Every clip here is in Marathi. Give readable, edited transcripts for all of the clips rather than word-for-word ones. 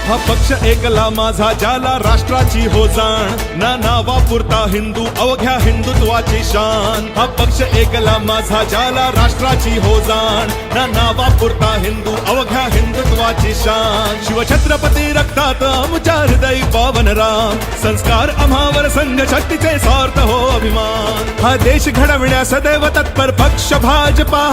हा पक्ष एकला माझा ज्याला राष्ट्राची हो जाण, ना नावापुरता हिंदू अवघ्या हिंदुत्वाची शान. हा पक्ष एकला माझा ज्याला राष्ट्राची हो जाण, ना नावापुरता हिंदू अवघ्या हिंदुत्वाची शान. शिवछत्रपती रक्तात आमच्या हृदयी पावन राम, संस्कार आम्हावर संघ शक्तीचे सार्थ हो अभिमान. हा देश घडविण्या सदैव तत्पर पक्ष भाजपा.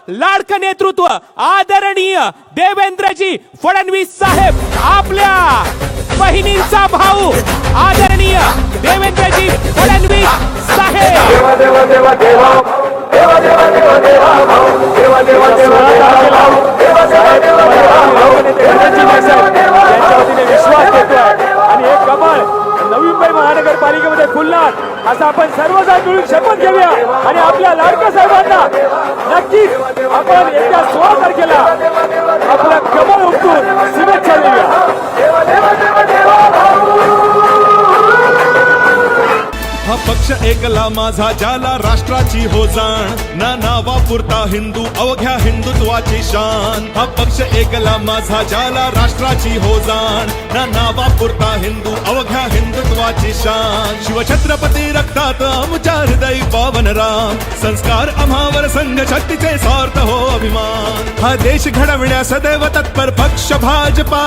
लाडकं नेतृत्व आदरणीय देवेंद्रजी फडणवीस साहेब, आपल्या बहिणींचा भाऊ आदरणीय देवेंद्रजी फडणवीस साहेब. देवा देवा देवा देवा देवा देवा देवा देवा देवा देवा देवा विश्वास देतोय आणि एक कमाल नवी मुंबई महानगरपालिकेमध्ये खुलणार असं आपण सर्वजण मिळून शपथ घेऊया आणि आपल्या लाडक्या साहेबांना नक्कीच आपण येत्या 16 तारखेला आपलं कमळ उमटून शुभेच्छा देऊया. हा पक्ष एकला माझा ज्याला राष्ट्राची हो जाण, ना नावापुरता हिंदू अवघ्या हिंदुत्वाची शान. हा पक्ष एकला माझा ज्याला राष्ट्राची हो जाण, ना नावापुरता हिंदू अवघ्या हिंदुत्वाची शान. शिवछत्रपती रक्तात आमच्या हृदयी पावन राम, संस्कार आम्हावर संघ शक्तीचे सार्थ हो अभिमान. हा देश घडविण्या सदैव तत्पर पक्ष भाजपा.